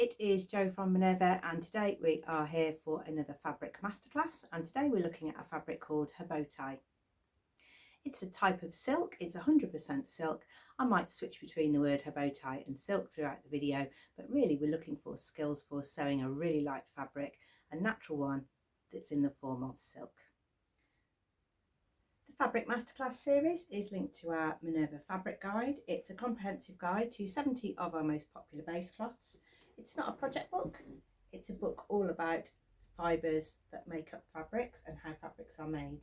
it is Jo from Minerva, and today we are here for another Fabric Masterclass, and today we're looking at a fabric called Habotai. It's a type of silk, it's 100% silk. I might switch between the word Habotai and silk throughout the video, but really we're looking for skills for sewing a really light fabric, a natural one that's in the form of silk. The Fabric Masterclass series is linked to our Minerva fabric guide. It's a comprehensive guide to 70 of our most popular base cloths. It's not a project book, it's a book all about fibres that make up fabrics and how fabrics are made.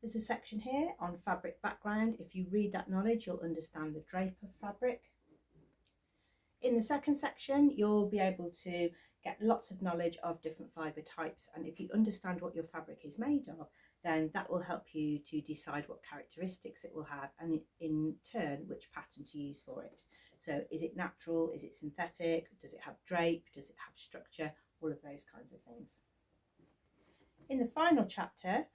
There's a section here on fabric background. If you read that knowledge, you'll understand the drape of fabric. In the second section, you'll be able to get lots of knowledge of different fibre types, and if you understand what your fabric is made of, then that will help you to decide what characteristics it will have, and in turn which pattern to use for it. So is it natural, is it synthetic, does it have drape, does it have structure, all of those kinds of things. In the final chapter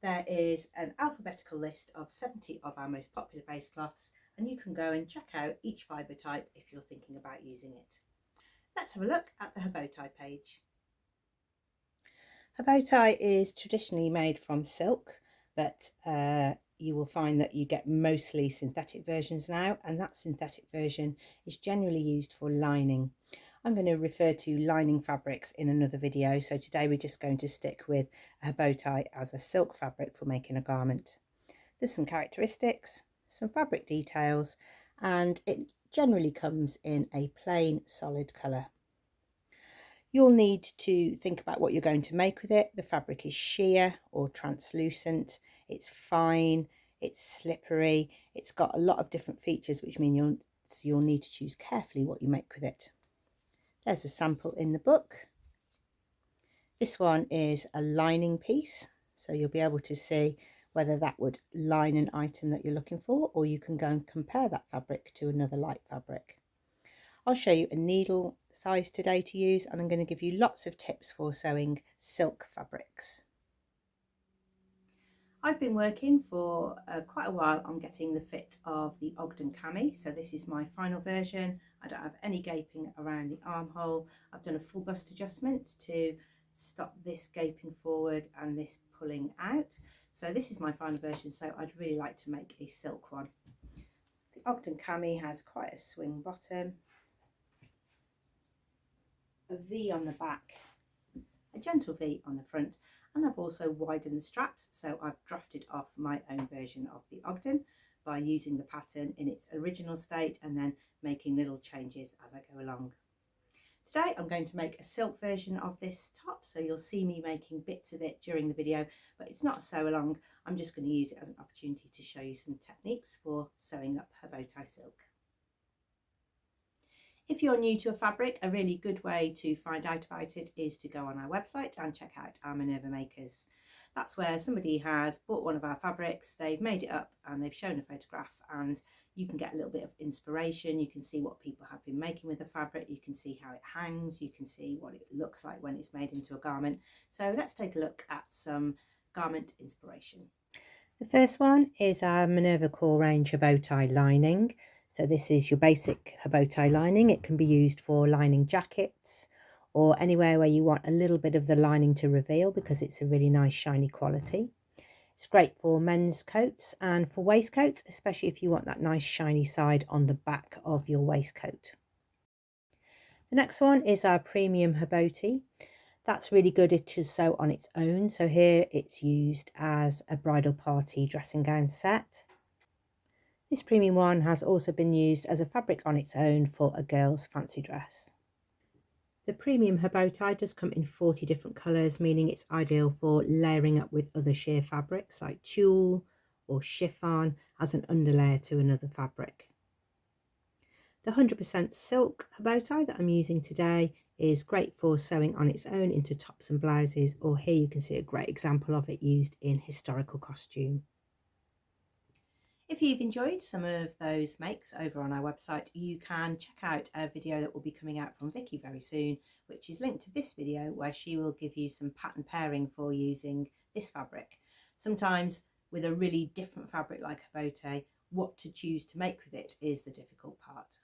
there is an alphabetical list of 70 of our most popular base cloths, and you can go and check out each fibre type if you're thinking about using it. Let's have a look at the Habotai page. Habotai is traditionally made from silk, but you will find that you get mostly synthetic versions now, and that synthetic version is generally used for lining. I'm going to refer to lining fabrics in another video, so today we're just going to stick with Habotai as a silk fabric for making a garment. There's some characteristics, some fabric details, and it generally comes in a plain solid colour. You'll need to think about what you're going to make with it. The fabric is sheer or translucent, it's fine, it's slippery, it's got a lot of different features, which mean you'll need to choose carefully what you make with it. There's a sample in the book. This one is a lining piece, so you'll be able to see whether that would line an item that you're looking for, or you can go and compare that fabric to another light fabric. I'll show you a needle size today to use, and I'm going to give you lots of tips for sewing silk fabrics. I've been working for quite a while on getting the fit of the Ogden cami, so this is my final version. I don't have any gaping around the armhole. I've done a full bust adjustment to stop this gaping forward and this pulling out. So this is my final version, so I'd really like to make a silk one. The Ogden cami has quite a swing bottom, a V on the back, a gentle V on the front, and I've also widened the straps, so I've drafted off my own version of the Ogden by using the pattern in its original state and then making little changes as I go along. Today I'm going to make a silk version of this top, so you'll see me making bits of it during the video, but it's not sew along. I'm just going to use it as an opportunity to show you some techniques for sewing up Habotai silk. If you're new to a fabric, a really good way to find out about it is to go on our website and check out our Minerva makers. That's where somebody has bought one of our fabrics, they've made it up and they've shown a photograph, and you can get a little bit of inspiration. You can see what people have been making with the fabric, you can see how it hangs, you can see what it looks like when it's made into a garment. So let's take a look at some garment inspiration. The first one is our Minerva Core Range Habotai lining. So this is your basic Habotai lining. It can be used for lining jackets or anywhere where you want a little bit of the lining to reveal, because it's a really nice shiny quality. It's great for men's coats and for waistcoats, especially if you want that nice shiny side on the back of your waistcoat. The next one is our premium Habotai. That's really good to sew on its own. So here it's used as a bridal party dressing gown set. This premium one has also been used as a fabric on its own for a girl's fancy dress. The premium Habotai does come in 40 different colours, meaning it's ideal for layering up with other sheer fabrics like tulle or chiffon as an underlayer to another fabric. The 100% silk Habotai that I'm using today is great for sewing on its own into tops and blouses, or here you can see a great example of it used in historical costume. If you've enjoyed some of those makes over on our website, you can check out a video that will be coming out from Vicky very soon, which is linked to this video, where she will give you some pattern pairing for using this fabric. Sometimes with a really different fabric like Habotai, what to choose to make with it is the difficult part.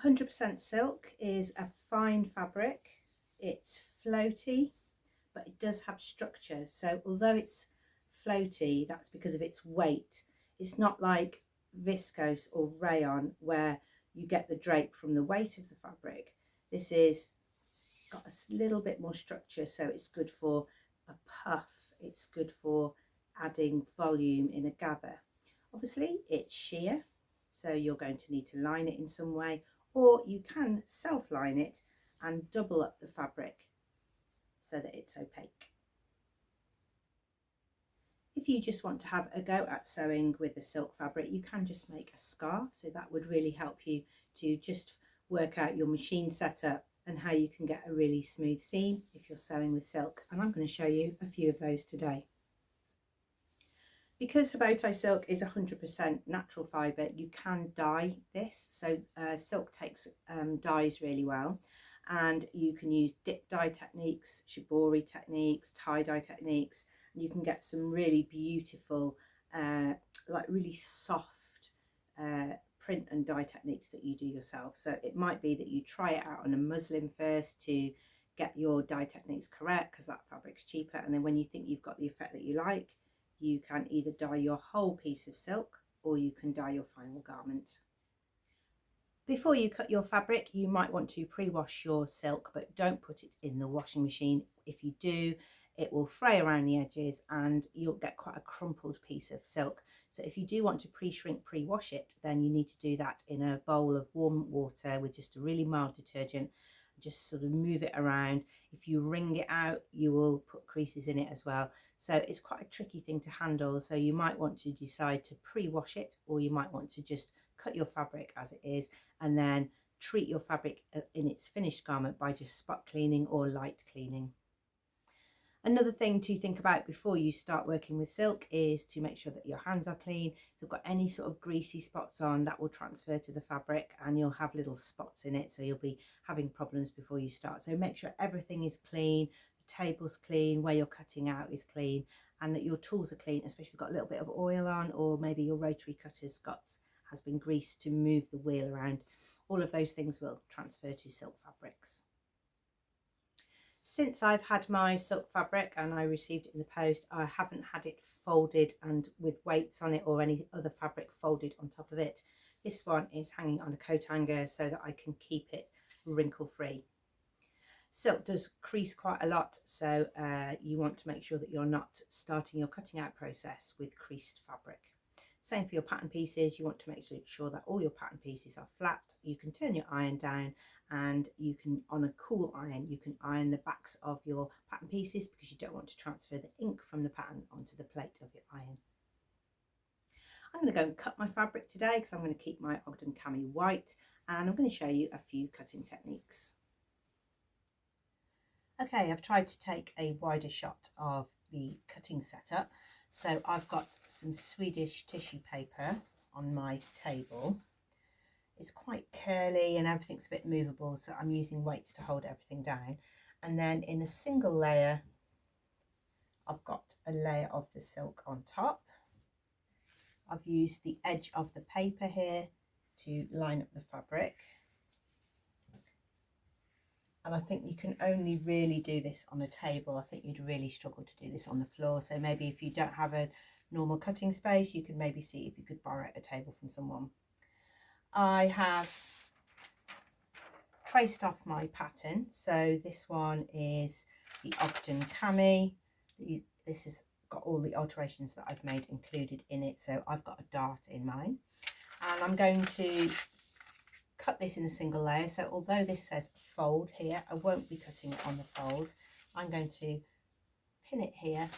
100% silk is a fine fabric. It's floaty, but it does have structure. So although it's floaty, that's because of its weight. It's not like viscose or rayon where you get the drape from the weight of the fabric. This is got a little bit more structure, so it's good for a puff. It's good for adding volume in a gather. Obviously it's sheer, so you're going to need to line it in some way, or you can self-line it and double up the fabric so that it's opaque. If you just want to have a go at sewing with the silk fabric, you can just make a scarf, so that would really help you to just work out your machine setup and how you can get a really smooth seam if you're sewing with silk, and I'm going to show you a few of those today. Because Habotai silk is 100% natural fibre, you can dye this, so silk takes dyes really well, and you can use dip dye techniques, shibori techniques, tie-dye techniques, and you can get some really beautiful, like really soft print and dye techniques that you do yourself. So it might be that you try it out on a muslin first to get your dye techniques correct, because that fabric's cheaper, and then when you think you've got the effect that you like, you can either dye your whole piece of silk or you can dye your final garment. Before you cut your fabric, you might want to pre-wash your silk, but don't put it in the washing machine. If you do, it will fray around the edges and you'll get quite a crumpled piece of silk. So if you do want to pre-shrink, pre-wash it, then you need to do that in a bowl of warm water with just a really mild detergent. Just sort of move it around. If you wring it out, you will put creases in it as well. So it's quite a tricky thing to handle. So you might want to decide to pre-wash it, or you might want to just cut your fabric as it is and then treat your fabric in its finished garment by just spot cleaning or light cleaning. Another thing to think about before you start working with silk is to make sure that your hands are clean. If you've got any sort of greasy spots on, that will transfer to the fabric and you'll have little spots in it, so you'll be having problems before you start. So make sure everything is clean, the table's clean, where you're cutting out is clean, and that your tools are clean, especially if you've got a little bit of oil on, or maybe your rotary cutter's has been greased to move the wheel around. All of those things will transfer to silk fabrics. Since I've had my silk fabric and I received it in the post, I haven't had it folded and with weights on it or any other fabric folded on top of it. This one is hanging on a coat hanger so that I can keep it wrinkle free. Silk does crease quite a lot, so you want to make sure that you're not starting your cutting out process with creased fabric. Same for your pattern pieces. You want to make sure that all your pattern pieces are flat. You can turn your iron down, and you can, on a cool iron, you can iron the backs of your pattern pieces because you don't want to transfer the ink from the pattern onto the plate of your iron. I'm going to go and cut my fabric today because I'm going to keep my Ogden cami white, and I'm going to show you a few cutting techniques. Okay, I've tried to take a wider shot of the cutting setup. So I've got some Swedish tissue paper on my table. It's quite curly and everything's a bit movable, so I'm using weights to hold everything down. And then in a single layer, I've got a layer of the silk on top. I've used the edge of the paper here to line up the fabric. And I think you can only really do this on a table. I think you'd really struggle to do this on the floor. So maybe if you don't have a normal cutting space, you can maybe see if you could borrow a table from someone. I have traced off my pattern. So this one is the Ogden cami. This has got all the alterations that I've made included in it. So I've got a dart in mine. And I'm going to cut this in a single layer. So although this says fold here, I won't be cutting it on the fold. I'm going to pin it here,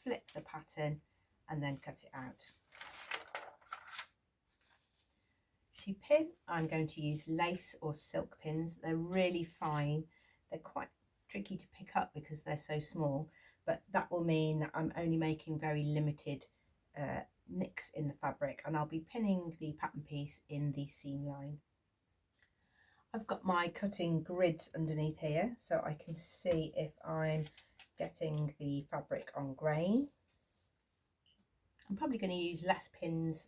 flip the pattern, and then cut it out. To pin, I'm going to use lace or silk pins. They're really fine. They're quite tricky to pick up because they're so small, but that will mean that I'm only making very limited nicks in the fabric, and I'll be pinning the pattern piece in the seam line. I've got my cutting grids underneath here so I can see if I'm getting the fabric on grain. I'm probably going to use less pins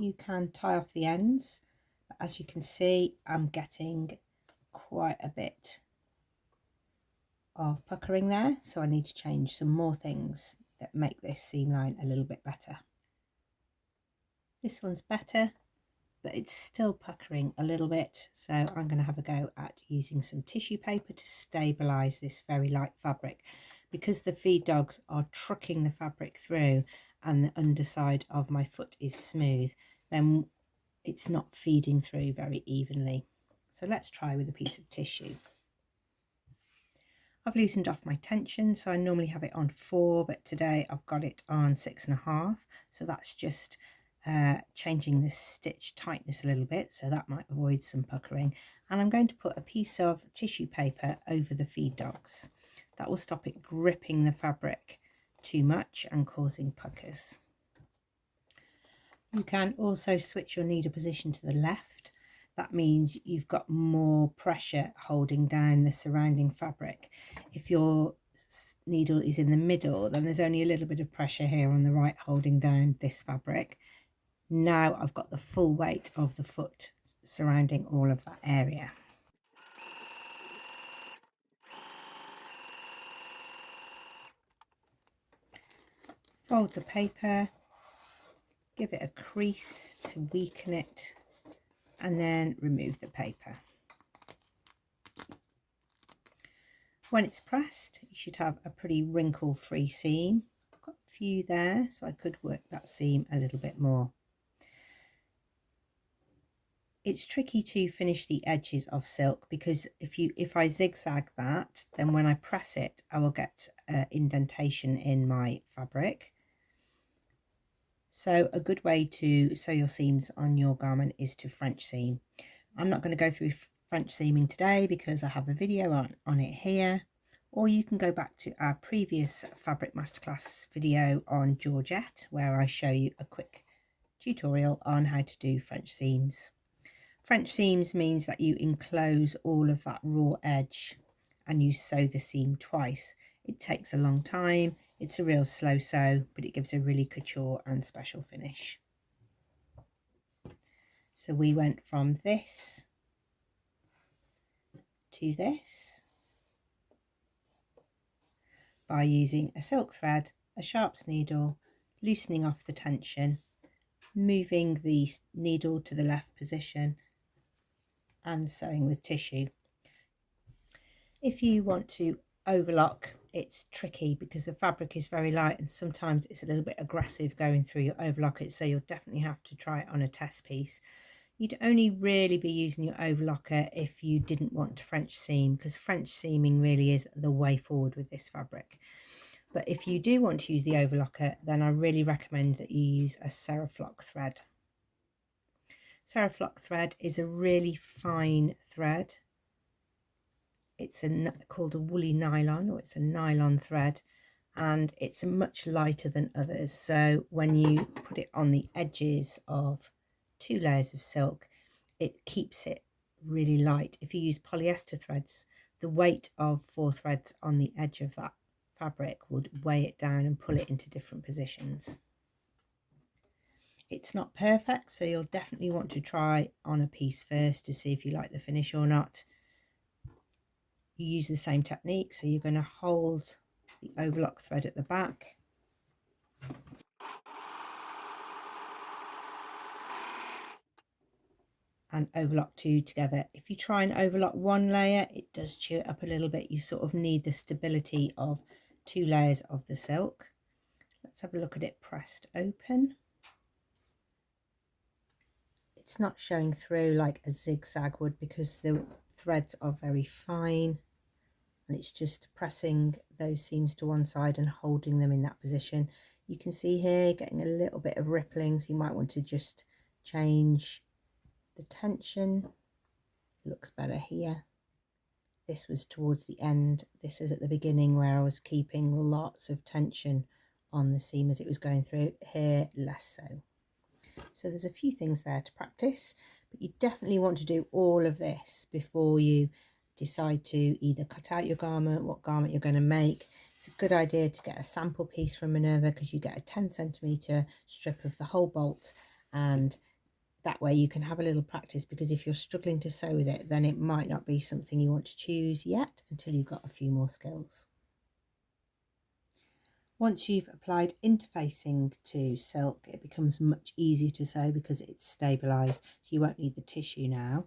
you can tie off the ends, but as you can see, I'm getting quite a bit of puckering there, so I need to change some more things that make this seam line a little bit better. This one's better, but it's still puckering a little bit, so I'm going to have a go at using some tissue paper to stabilize this very light fabric. Because the feed dogs are trucking the fabric through and the underside of my foot is smooth, then it's not feeding through very evenly. So let's try with a piece of tissue. I've loosened off my tension, so I normally have it on 4, but today I've got it on 6.5, so that's just changing the stitch tightness a little bit, so that might avoid some puckering. And I'm going to put a piece of tissue paper over the feed dogs. That will stop it gripping the fabric too much and causing puckers. You can also switch your needle position to the left. That means you've got more pressure holding down the surrounding fabric. If your needle is in the middle, then there's only a little bit of pressure here on the right holding down this fabric. Now I've got the full weight of the foot surrounding all of that area. Fold the paper, give it a crease to weaken it, and then remove the paper. When it's pressed, you should have a pretty wrinkle-free seam. I've got a few there, so I could work that seam a little bit more. It's tricky to finish the edges of silk because if I zigzag that, then when I press it, I will get indentation in my fabric. So a good way to sew your seams on your garment is to French seam. I'm not going to go through French seaming today because I have a video on it here, or you can go back to our previous Fabric Masterclass video on Georgette where I show you a quick tutorial on how to do French seams. French seams means that you enclose all of that raw edge and you sew the seam twice. It takes a long time, it's a real slow sew, but it gives a really couture and special finish. So we went from this to this by using a silk thread, a sharps needle, loosening off the tension, moving the needle to the left position and sewing with tissue. If you want to overlock, it's tricky because the fabric is very light and sometimes it's a little bit aggressive going through your overlocker, so you'll definitely have to try it on a test piece. You'd only really be using your overlocker if you didn't want to French seam, because French seaming really is the way forward with this fabric. But if you do want to use the overlocker, then I really recommend that you use a Ceraflock thread. Ceraflock thread is a really fine thread. It's called a woolly nylon, or it's a nylon thread, and it's much lighter than others. So when you put it on the edges of 2 layers of silk, it keeps it really light. If you use polyester threads, the weight of 4 threads on the edge of that fabric would weigh it down and pull it into different positions. It's not perfect, so you'll definitely want to try on a piece first to see if you like the finish or not. You use the same technique, so you're going to hold the overlock thread at the back and overlock 2 together. If you try and overlock 1 layer, it does chew it up a little bit. You sort of need the stability of 2 layers of the silk. Let's have a look at it pressed open. It's not showing through like a zigzag would because the threads are very fine, and it's just pressing those seams to one side and holding them in that position. You can see here getting a little bit of rippling, so you might want to just change the tension. Looks better here. This was towards the end. This is at the beginning where I was keeping lots of tension on the seam as it was going through. Here, less so. So there's a few things there to practice, but you definitely want to do all of this before you decide to either cut out your garment, what garment you're going to make. It's a good idea to get a sample piece from Minerva because you get a 10 centimetre strip of the whole bolt and That way you can have a little practice, because if you're struggling to sew with it, then it might not be something you want to choose yet until you've got a few more skills. Once you've applied interfacing to silk, it becomes much easier to sew because it's stabilised, so you won't need the tissue now.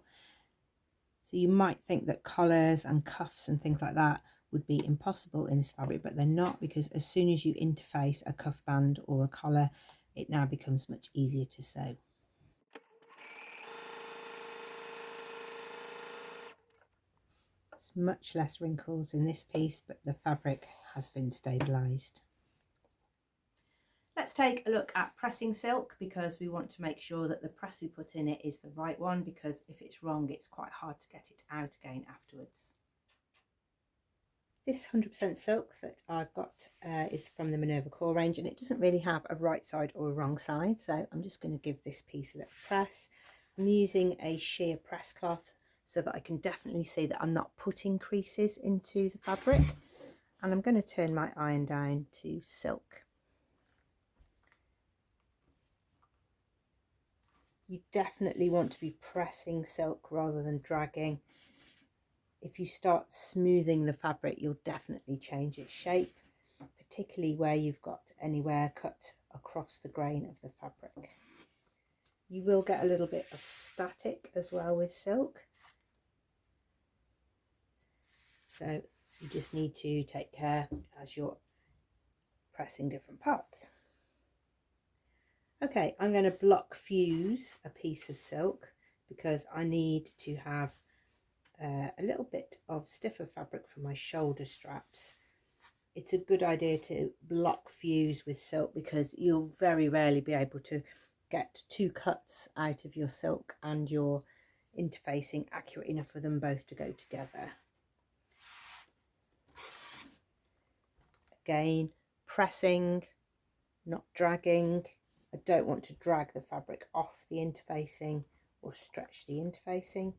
So you might think that collars and cuffs and things like that would be impossible in this fabric, but they're not, because as soon as you interface a cuff band or a collar, it now becomes much easier to sew. There's much less wrinkles in this piece, but the fabric has been stabilised. Let's take a look at pressing silk, because we want to make sure that the press we put in it is the right one, because if it's wrong, it's quite hard to get it out again afterwards. This 100% silk that I've got is from the Minerva core range, and it doesn't really have a right side or a wrong side, so I'm just going to give this piece a little press. I'm using a sheer press cloth so that I can definitely see that I'm not putting creases into the fabric, and I'm going to turn my iron down to silk. You definitely want to be pressing silk rather than dragging. If you start smoothing the fabric, you'll definitely change its shape, particularly where you've got anywhere cut across the grain of the fabric. You will get a little bit of static as well with silk, so you just need to take care as you're pressing different parts. Okay, I'm going to block fuse a piece of silk because I need to have a little bit of stiffer fabric for my shoulder straps. It's a good idea to block fuse with silk because you'll very rarely be able to get two cuts out of your silk and your interfacing accurate enough for them both to go together. Again, pressing, not dragging. I don't want to drag the fabric off the interfacing or stretch the interfacing.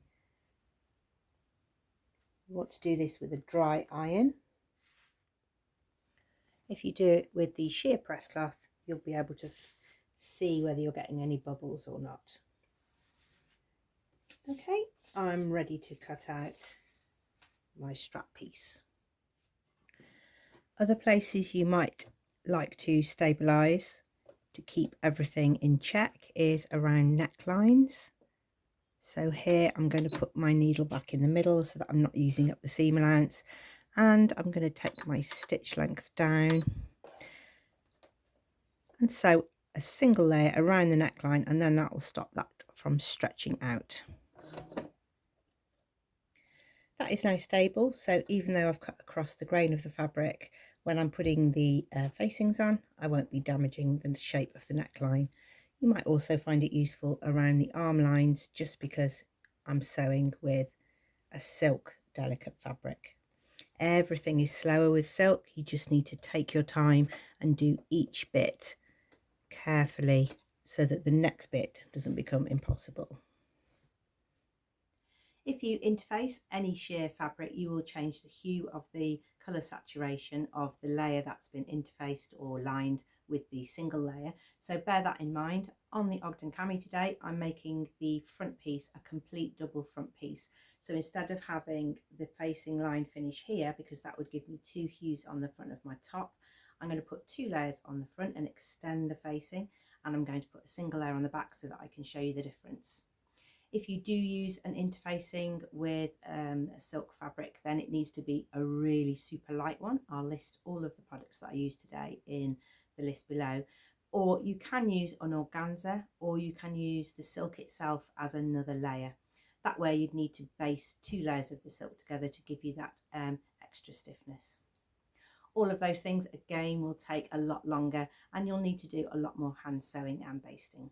You want to do this with a dry iron. If you do it with the sheer press cloth, you'll be able to see whether you're getting any bubbles or not. Okay, I'm ready to cut out my strap piece. Other places you might like to stabilise to keep everything in check is around necklines. So here I'm going to put my needle back in the middle so that I'm not using up the seam allowance, and I'm going to take my stitch length down and sew a single layer around the neckline, and then that will stop that from stretching out. That is now stable, so even though I've cut across the grain of the fabric, when I'm putting the facings on, I won't be damaging the shape of the neckline. You might also find it useful around the arm lines, just because I'm sewing with a silk delicate fabric. Everything is slower with silk. You just need to take your time and do each bit carefully so that the next bit doesn't become impossible. If you interface any sheer fabric, you will change the hue of the colour saturation of the layer that's been interfaced or lined with the single layer. So bear that in mind. On the Ogden cami today, I'm making the front piece a complete double front piece. So instead of having the facing line finish here, because that would give me two hues on the front of my top, I'm going to put two layers on the front and extend the facing, and I'm going to put a single layer on the back so that I can show you the difference. If you do use an interfacing with a silk fabric, then it needs to be a really super light one. I'll list all of the products that I use today in the list below. Or you can use an organza, or you can use the silk itself as another layer. That way you'd need to base two layers of the silk together to give you that extra stiffness. All of those things again will take a lot longer, and you'll need to do a lot more hand sewing and basting.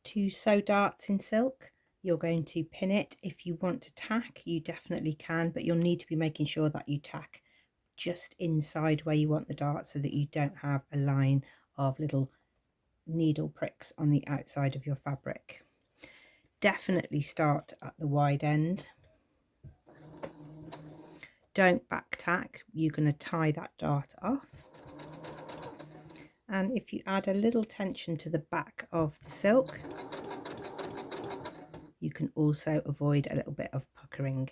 To sew darts in silk, you're going to pin it. If you want to tack, you definitely can, but you'll need to be making sure that you tack just inside where you want the dart so that you don't have a line of little needle pricks on the outside of your fabric. Definitely start at the wide end. Don't back tack, you're going to tie that dart off. And if you add a little tension to the back of the silk, you can also avoid a little bit of puckering.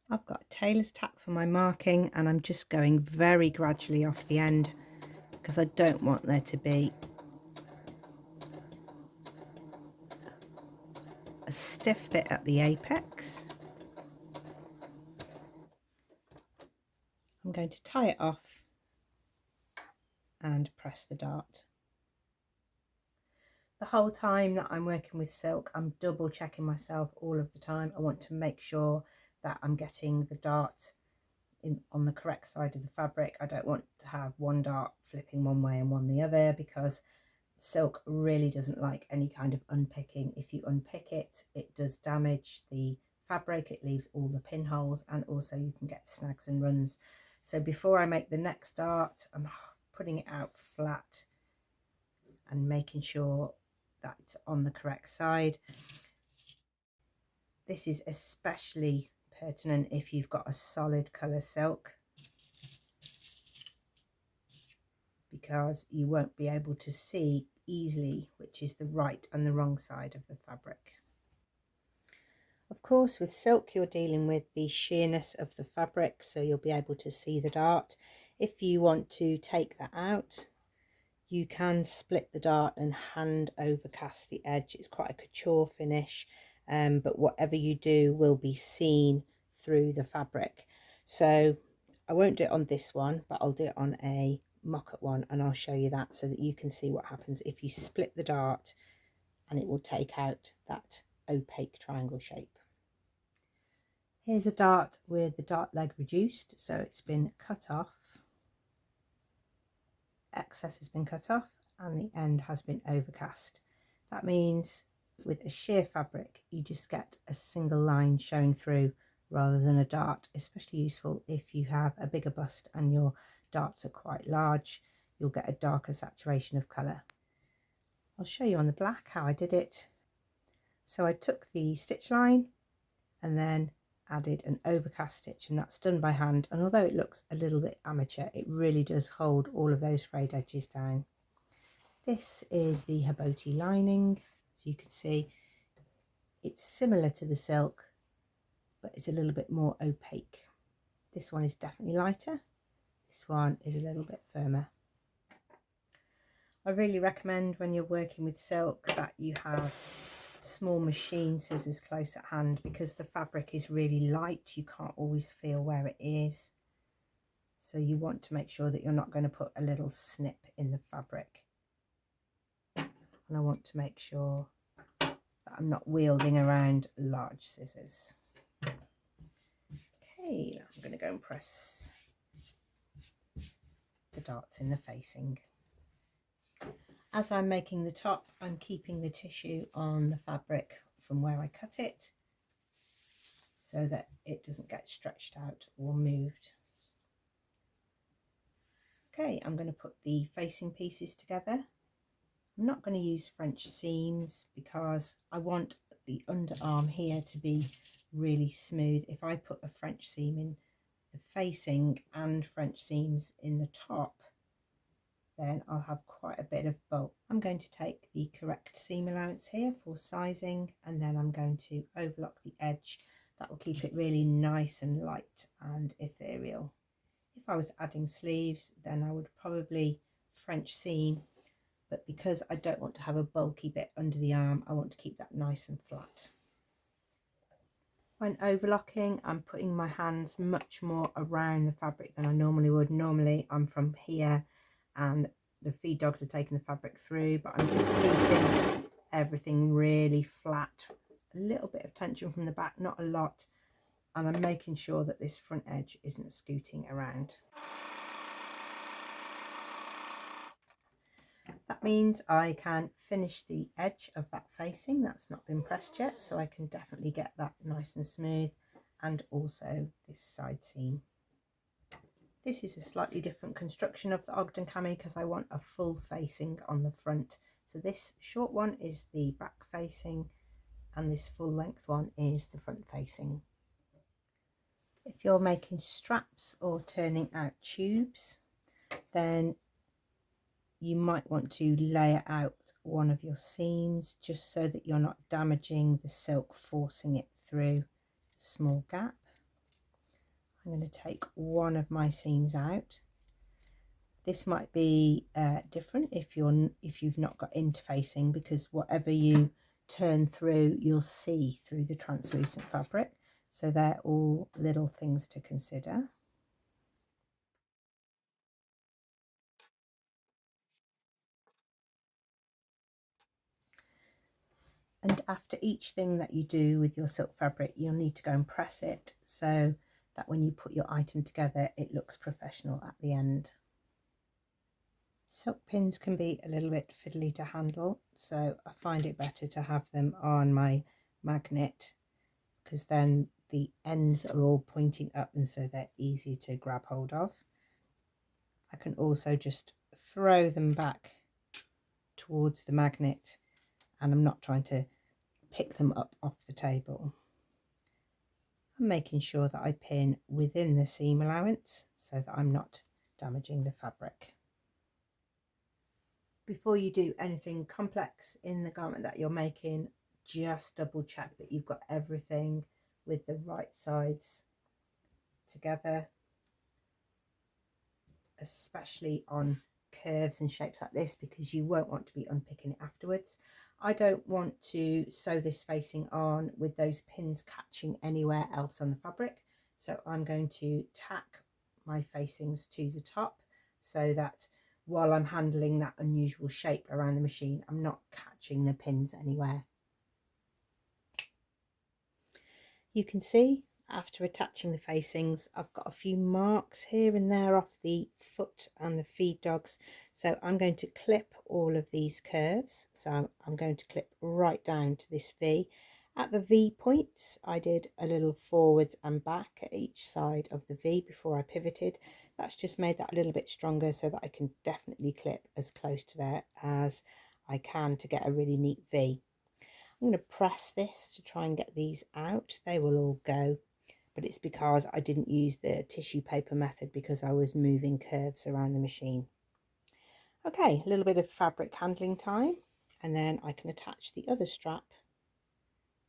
I've got a tailor's tack for my marking, and I'm just going very gradually off the end because I don't want there to be a stiff bit at the apex. I'm going to tie it off and press the dart. The whole time that I'm working with silk, I'm double checking myself all of the time. I want to make sure that I'm getting the dart on the correct side of the fabric. I don't want to have one dart flipping one way and one the other, because silk really doesn't like any kind of unpicking. If you unpick it, it does damage the fabric, it leaves all the pinholes, and also you can get snags and runs. So before I make the next dart, I'm putting it out flat and making sure that it's on the correct side. This is especially pertinent if you've got a solid colour silk, because you won't be able to see easily which is the right and the wrong side of the fabric. Of course, with silk you're dealing with the sheerness of the fabric, so you'll be able to see the dart. If you want to take that out, you can split the dart and hand overcast the edge. It's quite a couture finish, but whatever you do will be seen through the fabric. So I won't do it on this one, but I'll do it on a mock-up one, and I'll show you that so that you can see what happens if you split the dart, and it will take out that opaque triangle shape. Here's a dart with the dart leg reduced, so it's been cut off. Excess has been cut off and the end has been overcast. That means with a sheer fabric you just get a single line showing through rather than a dart, especially useful if you have a bigger bust and your darts are quite large. You'll get a darker saturation of colour. I'll show you on the black how I did it. So I took the stitch line and then added an overcast stitch, and that's done by hand, and although it looks a little bit amateur, it really does hold all of those frayed edges down. This is the Habotai lining, so you can see it's similar to the silk, but it's a little bit more opaque. This one is definitely lighter, this one is a little bit firmer. I really recommend when you're working with silk that you have small machine scissors close at hand, because the fabric is really light, you can't always feel where it is, so you want to make sure that you're not going to put a little snip in the fabric. And I want to make sure that I'm not wielding around large scissors. Okay, now I'm going to go and press the darts in the facing. As I'm making the top, I'm keeping the tissue on the fabric from where I cut it so that it doesn't get stretched out or moved. Okay, I'm going to put the facing pieces together. I'm not going to use French seams because I want the underarm here to be really smooth. If I put a French seam in the facing and French seams in the top, then I'll have quite a bit of bulk. I'm going to take the correct seam allowance here for sizing, and then I'm going to overlock the edge. That will keep it really nice and light and ethereal. If I was adding sleeves, then I would probably French seam, but because I don't want to have a bulky bit under the arm, I want to keep that nice and flat. When overlocking, I'm putting my hands much more around the fabric than I normally would. Normally I'm from here and the feed dogs are taking the fabric through, but I'm just keeping everything really flat. A little bit of tension from the back, not a lot, and I'm making sure that this front edge isn't scooting around. That means I can finish the edge of that facing. That's not been pressed yet, so I can definitely get that nice and smooth, and also this side seam. This is a slightly different construction of the Ogden cami because I want a full facing on the front. So this short one is the back facing and this full length one is the front facing. If you're making straps or turning out tubes, then you might want to layer out one of your seams just so that you're not damaging the silk, forcing it through a small gap. I'm going to take one of my seams out. This might be different if you've not got interfacing, because whatever you turn through, you'll see through the translucent fabric. So they're all little things to consider. And after each thing that you do with your silk fabric, you'll need to go and press it so that when you put your item together, it looks professional at the end. Silk pins can be a little bit fiddly to handle, so I find it better to have them on my magnet, because then the ends are all pointing up and so they're easy to grab hold of. I can also just throw them back towards the magnet, and I'm not trying to pick them up off the table. I'm making sure that I pin within the seam allowance so that I'm not damaging the fabric. Before you do anything complex in the garment that you're making, just double check that you've got everything with the right sides together, especially on curves and shapes like this, because you won't want to be unpicking it afterwards. I don't want to sew this facing on with those pins catching anywhere else on the fabric, so I'm going to tack my facings to the top so that while I'm handling that unusual shape around the machine, I'm not catching the pins anywhere. You can see after attaching the facings, I've got a few marks here and there off the foot and the feed dogs, so I'm going to clip all of these curves. So I'm going to clip right down to this V. At the V points, I did a little forwards and back at each side of the V before I pivoted. That's just made that a little bit stronger so that I can definitely clip as close to there as I can to get a really neat V. I'm going to press this to try and get these out. They will all go, but it's because I didn't use the tissue paper method because I was moving curves around the machine. Okay, a little bit of fabric handling time, and then I can attach the other strap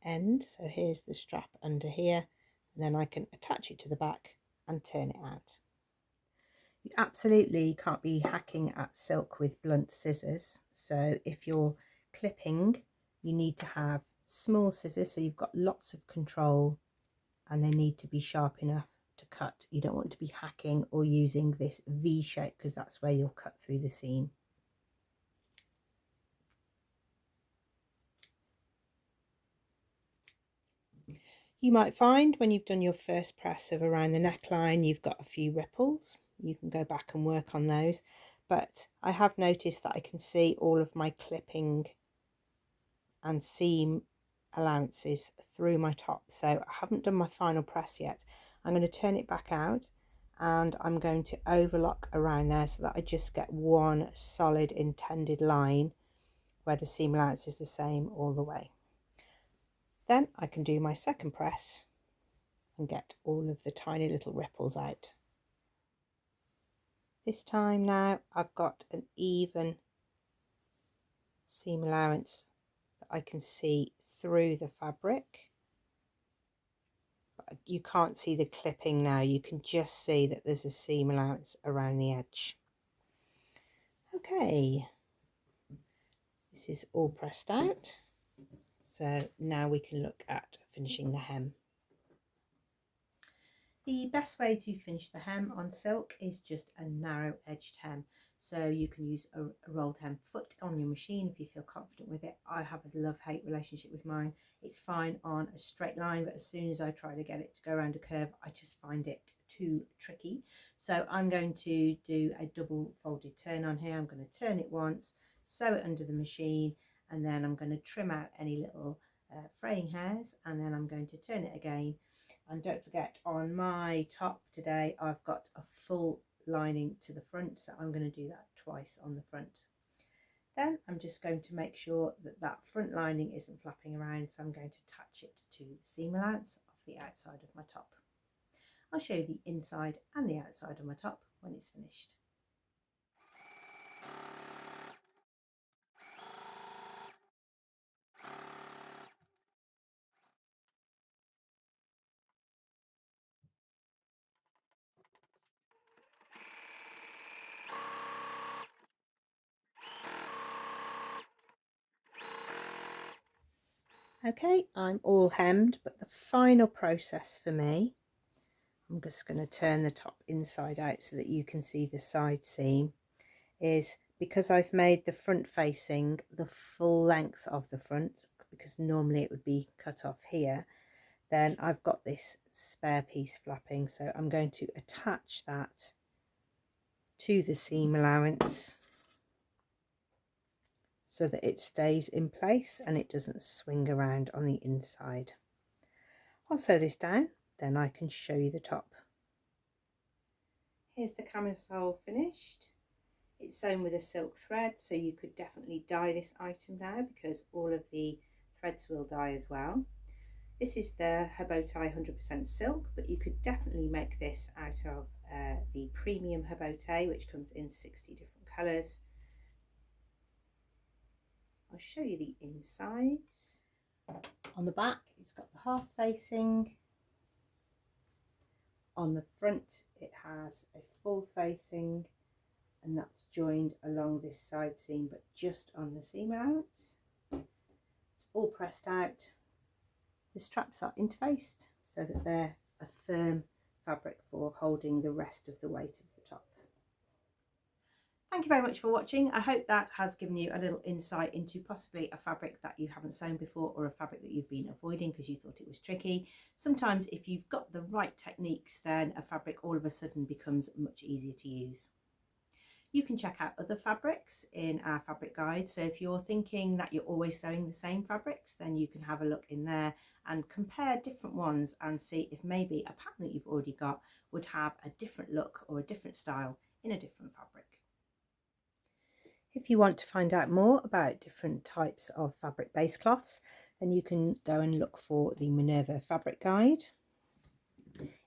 end. So here's the strap under here, and then I can attach it to the back and turn it out. You absolutely can't be hacking at silk with blunt scissors, so if you're clipping, you need to have small scissors so you've got lots of control, and they need to be sharp enough to cut. You don't want to be hacking or using this V shape, because that's where you'll cut through the seam. You might find when you've done your first press of around the neckline, you've got a few ripples. You can go back and work on those, but I have noticed that I can see all of my clipping and seam allowances through my top, so I haven't done my final press yet. I'm going to turn it back out and I'm going to overlock around there so that I just get one solid intended line where the seam allowance is the same all the way. Then I can do my second press and get all of the tiny little ripples out. This time now I've got an even seam allowance that I can see through the fabric. You can't see the clipping now, you can just see that there's a seam allowance around the edge. Okay, this is all pressed out, so now we can look at finishing the hem. The best way to finish the hem on silk is just a narrow edged hem. So you can use a rolled hem foot on your machine if you feel confident with it. I have a love-hate relationship with mine. It's fine on a straight line, but as soon as I try to get it to go around a curve, I just find it too tricky. So I'm going to do a double folded turn on here. I'm going to turn it once, sew it under the machine, and then I'm going to trim out any little fraying hairs, and then I'm going to turn it again. And don't forget, on my top today I've got a full lining to the front, so I'm going to do that twice on the front. Then I'm just going to make sure that that front lining isn't flapping around, so I'm going to attach it to the seam allowance of the outside of my top. I'll show you the inside and the outside of my top when it's finished. Okay, I'm all hemmed, but the final process for me, I'm just going to turn the top inside out so that you can see the side seam, is because I've made the front facing the full length of the front, because normally it would be cut off here, then I've got this spare piece flapping, so I'm going to attach that to the seam allowance so that it stays in place and it doesn't swing around on the inside. I'll sew this down, then I can show you the top. Here's the camisole finished. It's sewn with a silk thread, so you could definitely dye this item now because all of the threads will dye as well. This is the Habotai 100% silk, but you could definitely make this out of the premium Habotai, which comes in 60 different colours. I'll show you the insides. On the back, it's got the half facing. On the front, it has a full facing, and that's joined along this side seam, but just on the seam allowance. It's all pressed out. The straps are interfaced so that they're a firm fabric for holding the rest of the weight of the top. Thank you very much for watching. I hope that has given you a little insight into possibly a fabric that you haven't sewn before, or a fabric that you've been avoiding because you thought it was tricky. Sometimes if you've got the right techniques, then a fabric all of a sudden becomes much easier to use. You can check out other fabrics in our fabric guide. So if you're thinking that you're always sewing the same fabrics, then you can have a look in there and compare different ones and see if maybe a pattern that you've already got would have a different look or a different style in a different fabric. If you want to find out more about different types of fabric base cloths, then you can go and look for the Minerva fabric guide.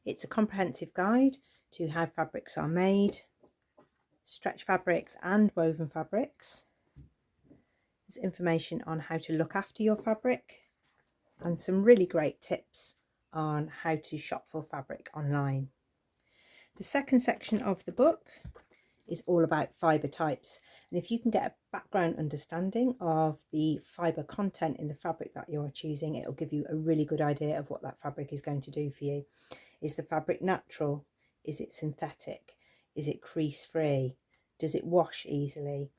It's a comprehensive guide to how fabrics are made, stretch fabrics and woven fabrics. There's information on how to look after your fabric and some really great tips on how to shop for fabric online. The second section of the book is all about fibre types, and if you can get a background understanding of the fibre content in the fabric that you're choosing, it'll give you a really good idea of what that fabric is going to do for you. Is the fabric natural? Is it synthetic? Is it crease free? Does it wash easily?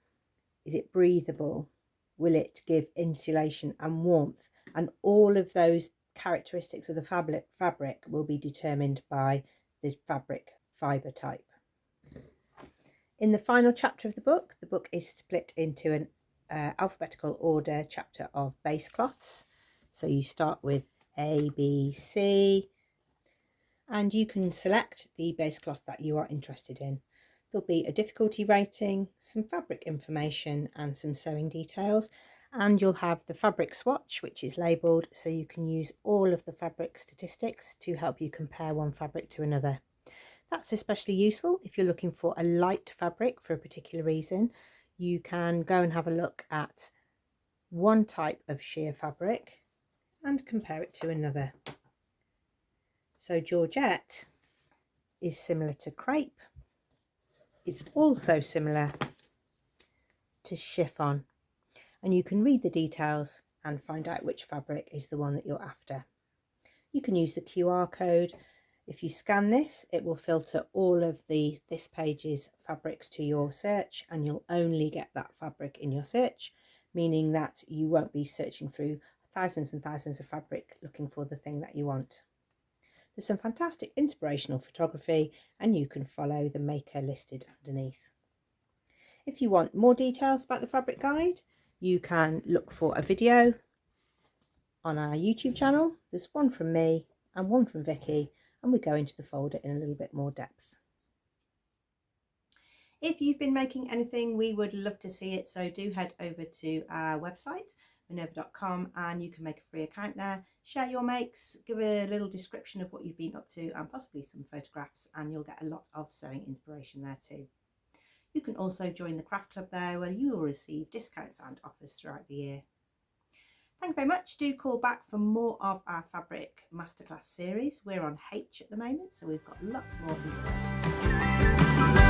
Is it breathable? Will it give insulation and warmth? And all of those characteristics of the fabric will be determined by the fabric fibre type. In the final chapter of the book is split into an alphabetical order chapter of base cloths. So you start with A, B, C, and you can select the base cloth that you are interested in. There'll be a difficulty rating, some fabric information and some sewing details, and you'll have the fabric swatch, which is labelled, so you can use all of the fabric statistics to help you compare one fabric to another. That's especially useful if you're looking for a light fabric for a particular reason. You can go and have a look at one type of sheer fabric and compare it to another. So Georgette is similar to crepe. It's also similar to chiffon, and you can read the details and find out which fabric is the one that you're after. You can use the QR code. If you scan this, it will filter all of this page's fabrics to your search, and you'll only get that fabric in your search, meaning that you won't be searching through thousands and thousands of fabric looking for the thing that you want. There's some fantastic inspirational photography, and you can follow the maker listed underneath. If you want more details about the fabric guide, you can look for a video on our YouTube channel. There's one from me and one from Vicky, and we go into the folder in a little bit more depth. If you've been making anything, we would love to see it, so do head over to our website, minerva.com, and you can make a free account there. Share your makes, give a little description of what you've been up to and possibly some photographs, and you'll get a lot of sewing inspiration there too. You can also join the craft club there, where you will receive discounts and offers throughout the year. Thank you very much. Do call back for more of our Fabric Masterclass series. We're on H at the moment, so we've got lots more inspiration.